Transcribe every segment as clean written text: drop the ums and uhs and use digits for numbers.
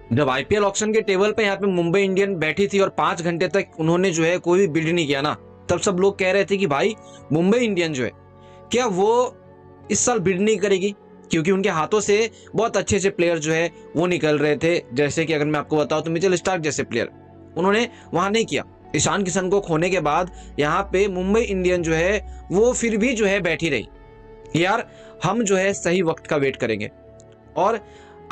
जब IPL auction के table पे यहाँ पे मुंबई इंडियन बैठी थी और 5 घंटे तक उन्होंने जो है कोई भी बिल्ड नहीं किया ना, तब सब लोग कह रहे थे कि भाई मुंबई इंडियन जो है क्या वो इस साल बिल्ड नहीं करेगी, क्योंकि उनके हाथों से बहुत अच्छे अच्छे प्लेयर जो है वो निकल रहे थे। जैसे कि अगर मैं आपको बताऊं तो मिचेल स्टार्क जैसे प्लेयर, उन्होंने वहां नहीं किया। ईशान किशन को खोने के बाद यहाँ पे मुंबई इंडियन जो है वो फिर भी जो है बैठी रही, यार हम जो है सही वक्त का वेट करेंगे। और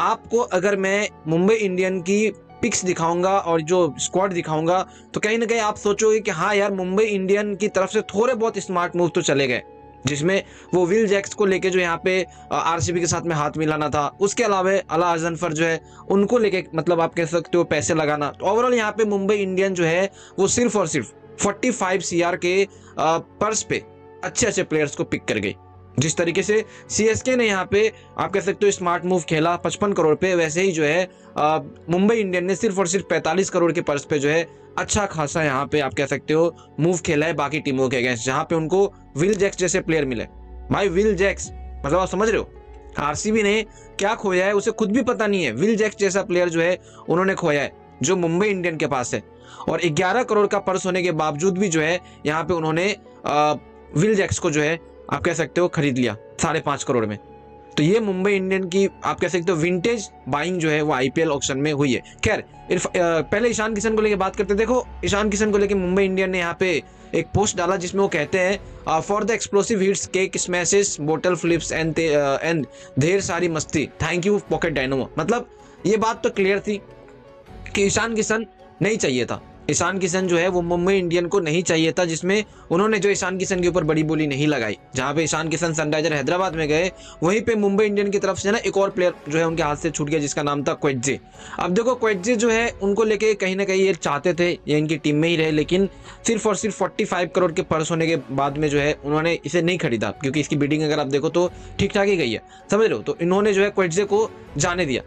आपको अगर मैं मुंबई इंडियन की पिक्स दिखाऊंगा और जो स्क्वाड दिखाऊंगा तो कहीं ना कहीं आप सोचोगे कि हाँ यार मुंबई इंडियन की तरफ से थोड़े बहुत स्मार्ट मूव तो चले गए, जिसमें वो विल जैक्स को लेके जो यहाँ पे आरसीबी के साथ में हाथ मिलाना था, उसके अलावा अला अजनफर जो है उनको लेके मतलब आप कह सकते हो पैसे लगाना। तो ओवरऑल यहाँ पे मुंबई इंडियन जो है वो सिर्फ और सिर्फ 45 सीआर के पर्स पे अच्छे अच्छे प्लेयर्स को पिक कर गई। जिस तरीके से सीएसके ने यहाँ पे आप कह सकते हो स्मार्ट मूव खेला 55 करोड़ पे, वैसे ही जो है मुंबई इंडियन ने सिर्फ और सिर्फ 45 करोड़ के पर्स पे जो है अच्छा खासा यहाँ पे आप कह सकते हो मूव खेला है बाकी टीमों के अगेंस्ट, जहां पे उनको विल जैक्स जैसे प्लेयर मिले। भाई विल जैक्स मतलब आप समझ रहे हो आरसीबी ने क्या खोया है उसे खुद भी पता नहीं है। विल जैक्स जैसा प्लेयर जो है उन्होंने खोया है जो मुंबई इंडियन के पास है, और 11 करोड़ का पर्स होने के बावजूद भी जो है यहाँ पे उन्होंने विल जैक्स को जो है आप कह सकते हो खरीद लिया 5.5 करोड़ में। तो ये मुंबई इंडियन की आप कह सकते हो विंटेज बाइंग जो है वो आईपीएल ऑक्शन में हुई है। खैर पहले ईशान किशन को लेके बात करते हैं। देखो ईशान किशन को लेके मुंबई इंडियन ने यहाँ पे एक पोस्ट डाला जिसमें वो कहते हैं for the explosive hits, cake smashes, बोतल फ्लिप्स एंड ढेर सारी मस्ती, थैंक यू पॉकेट डायनोमो। मतलब ये बात तो क्लियर थी कि ईशान किशन नहीं चाहिए था। ईशान किशन जो है वो मुंबई इंडियन को नहीं चाहिए था, जिसमें उन्होंने जो ईशान किशन के ऊपर बड़ी बोली नहीं लगाई। जहां पे ईशान किशन सनराइजर हैदराबाद में गए वहीं पे मुंबई इंडियन की तरफ से ना एक और प्लेयर जो है उनके हाथ से छूट गया जिसका नाम था क्वेटजे। अब देखो क्वेटजे जो है उनको लेके कहीं ना कहीं ये चाहते थे ये इनकी टीम में ही रहे, लेकिन सिर्फ और सिर्फ 45 करोड़ के पर्स होने के बाद में जो है उन्होंने इसे नहीं खरीदा, क्योंकि इसकी बिडिंग अगर आप देखो तो ठीक ठाक ही गई है, समझ लो। तो इन्होंने जो है क्वेटजे को जाने दिया।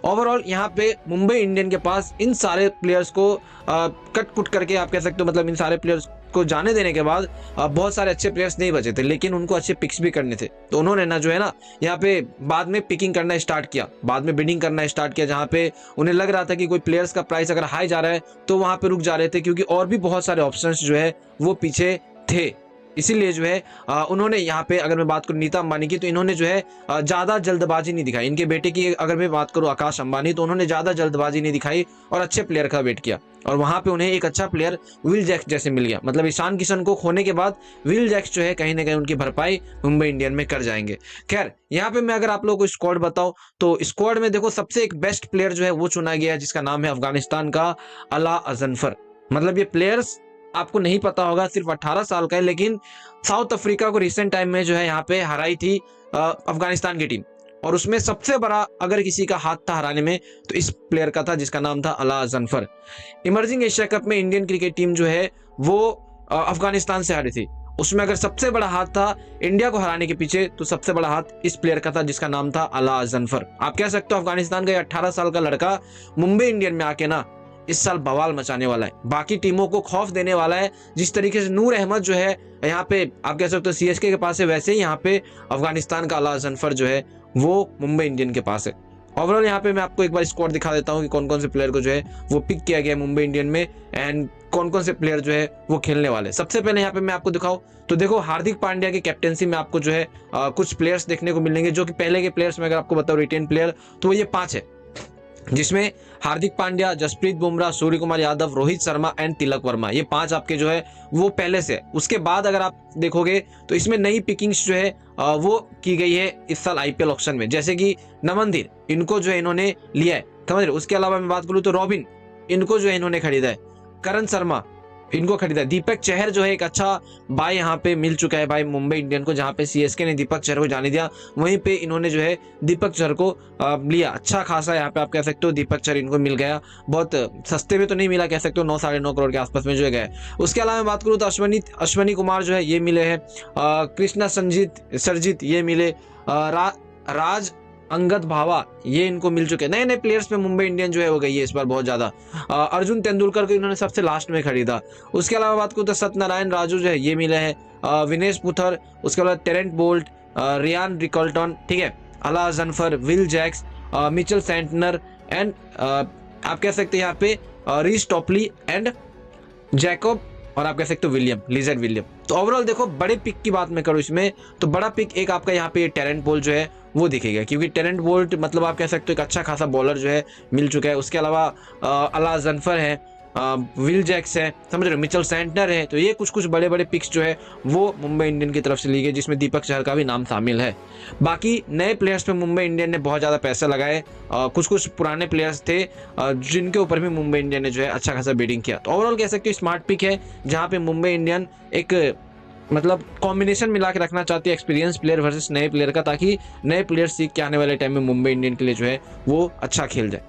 ओवरऑल यहाँ पे मुंबई इंडियन के पास इन सारे प्लेयर्स को कट कुट करके आप कह सकते हो मतलब इन सारे प्लेयर्स को जाने देने के बाद बहुत सारे अच्छे प्लेयर्स नहीं बचे थे, लेकिन उनको अच्छे पिक्स भी करने थे। तो उन्होंने ना जो है ना यहाँ पे बाद में पिकिंग करना स्टार्ट किया, बाद में बिडिंग करना स्टार्ट किया, जहाँ पे उन्हें लग रहा था कि कोई प्लेयर्स का प्राइस अगर हाई जा रहा है तो वहां पे रुक जा रहे थे, क्योंकि और भी बहुत सारे ऑप्शंस जो है वो पीछे थे। इसीलिए जो है उन्होंने यहाँ पे अगर मैं बात करूँ नीता अंबानी की, तो इन्होंने जो है ज्यादा जल्दबाजी नहीं दिखाई। इनके बेटे की अगर मैं बात करूँ आकाश अंबानी, तो उन्होंने ज्यादा जल्दबाजी नहीं दिखाई और अच्छे प्लेयर का वेट किया, और वहां पे उन्हें एक अच्छा प्लेयर विल जैक्स जैसे मिल गया। मतलब ईशान किशन को खोने के बाद विल जैक्स जो है कहीं ना कहीं उनकी भरपाई मुंबई इंडियन में कर जाएंगे। खैर यहाँ पे मैं अगर आप लोगों को स्क्वाड बताऊं तो स्क्वाड में देखो सबसे एक बेस्ट प्लेयर जो है वो चुना गया है जिसका नाम है अफगानिस्तान का अला अजनफर। मतलब ये प्लेयर्स आपको नहीं पता होगा, सिर्फ 18 साल का है, लेकिन साउथ अफ्रीका को रिसेंट टाइम में जो है यहाँ पे हराई थी अफगानिस्तान की टीम, और उसमें सबसे बड़ा अगर किसी का हाथ था हराने में तो इस प्लेयर का था जिसका नाम था अला अजनफर। इमर्जिंग एशिया कप में इंडियन क्रिकेट टीम जो है वो अफगानिस्तान से हारी थी, उसमें अगर सबसे बड़ा हाथ था इंडिया को हराने के पीछे तो सबसे बड़ा हाथ इस प्लेयर का था जिसका नाम था अला अजनफर। आप कह सकते हो अफगानिस्तान का 18 साल का लड़का मुंबई इंडियन में आके ना इस साल बवाल मचाने वाला है, बाकी टीमों को खौफ देने वाला है। जिस तरीके से नूर अहमद जो है यहाँ पे आप कह सकते हो सीएसके के पास है, वैसे ही यहाँ पे अफगानिस्तान का अला अजनफर जो है वो मुंबई इंडियन के पास है। ओवरऑल यहाँ पे मैं आपको एक बार स्क्वाड दिखा देता हूँ कि कौन कौन से प्लेयर को जो है वो पिक किया गया मुंबई इंडियन में एंड कौन कौन से प्लेयर जो है वो खेलने वाले। सबसे पहले यहाँ पे मैं आपको दिखाऊं तो देखो हार्दिक पांड्या की कैप्टेंसी में आपको जो है कुछ प्लेयर्स देखने को मिलेंगे जो कि पहले के प्लेयर्स में अगर आपको बताऊं रिटेन प्लेयर तो ये 5 है, जिसमें हार्दिक पांड्या, जसप्रीत बुमराह, सूर्य कुमार यादव, रोहित शर्मा एंड तिलक वर्मा, ये 5 आपके जो है वो पहले से। उसके बाद अगर आप देखोगे तो इसमें नई पिकिंग्स जो है वो की गई है इस साल आईपीएल ऑक्शन में, जैसे कि नमनदीर इनको जो है इन्होंने लिया है, समझ रहे। उसके अलावा मैं बात करूं तो रॉबिन इनको जो है इन्होंने खरीदा है, करण शर्मा इनको खरीदा, दीपक चहर जो है एक अच्छा बाय यहाँ पे मिल चुका है भाई मुंबई इंडियन को, जहाँ पे सीएसके ने दीपक चहर को जाने दिया वहीं पे इन्होंने जो है दीपक चहर को लिया। अच्छा खासा यहाँ पे आप कह सकते हो दीपक चहर इनको मिल गया, बहुत सस्ते में तो नहीं मिला, कह सकते हो 9 साढ़े 9 करोड़ के आसपास में जो है गया। उसके अलावा मैं बात करूँ तो अश्वनी कुमार जो है ये मिले हैं, कृष्णा सरजीत ये मिले, राज अंगद भावा ये इनको मिल चुके हैं। नए नए प्लेयर्स में मुंबई इंडियन जो है हो गई है इस बार बहुत ज्यादा। अर्जुन तेंदुलकर को इन्होंने सबसे लास्ट में खरीदा। उसके अलावा बात करूं तो सत्यनारायण राजू जो है ये मिले हैं, विनेश पुथर, उसके बाद टेरेंट बोल्ट, रियान रिकल्टन, ठीक है, Allah Ghazanfar, Will Jacks, Mitchell Santner and आप कह सकते हैं यहाँ पे रीस टॉपली एंड जैकब, और आप कह सकते हो विलियम, लिजर्ड विलियम। तो ओवरऑल देखो बड़े पिक की बात मैं करूँ इसमें, तो बड़ा पिक एक आपका यहाँ पे टेरेंट बोल्ट जो है वो दिखेगा, क्योंकि टेरेंट बोल्ट मतलब आप कह सकते हो एक अच्छा खासा बॉलर जो है मिल चुका है। उसके अलावा अला जन्फर है, विल जैक्स है, समझ रहे हो, मिचेल सेंटनर है। तो ये कुछ कुछ बड़े बड़े पिक्स जो है वो मुंबई इंडियन की तरफ से ली गई, जिसमें दीपक चहर का भी नाम शामिल है। बाकी नए प्लेयर्स पे मुंबई इंडियन ने बहुत ज़्यादा पैसे लगाए, कुछ कुछ पुराने प्लेयर्स थे जिनके ऊपर भी मुंबई इंडियन ने जो है अच्छा खासा बिडिंग किया। तो ओवरऑल कह सकते हो स्मार्ट पिक है, जहाँ पे मुंबई इंडियन एक मतलब कॉम्बिनेशन मिला के रखना चाहती है एक्सपीरियंस प्लेयर वर्सेस नए प्लेयर का, ताकि नए प्लेयर सीख के आने वाले टाइम में मुंबई इंडियन के लिए जो है वो अच्छा खेल जाए।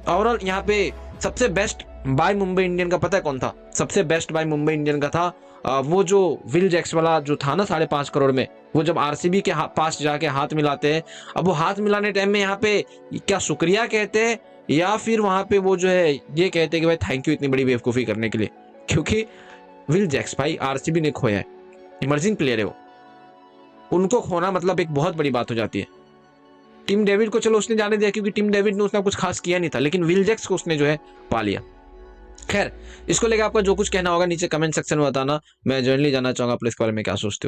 ओवरऑल यहाँ पे सबसे बेस्ट बाय मुंबई इंडियन का पता है कौन था? सबसे बेस्ट बाय मुंबई इंडियन का था वो जो विल जैक्स वाला जो था ना 5.5 करोड़ में, वो जब आरसीबी के पास जाके हाथ मिलाते हैं। अब वो हाथ मिलाने टाइम में यहाँ पे क्या शुक्रिया कहते हैं या फिर वहां पे वो जो है ये कहते हैं कि भाई थैंक यू इतनी बड़ी बेवकूफ़ी करने के लिए, क्योंकि विल जैक्स भाई आरसीबी ने खोया है, इमर्जिंग प्लेयर है वो, उनको खोना मतलब एक बहुत बड़ी बात हो जाती है। टिम डेविड को चलो उसने जाने दिया क्योंकि टिम डेविड ने उसने कुछ खास किया नहीं था, लेकिन विल जैक्स को उसने जो है पा लिया। खैर, इसको लेकर आपका जो कुछ कहना होगा नीचे कमेंट सेक्शन में बताना, मैं जनरली जानना चाहूंगा आप इसके बारे में क्या सोचते हो।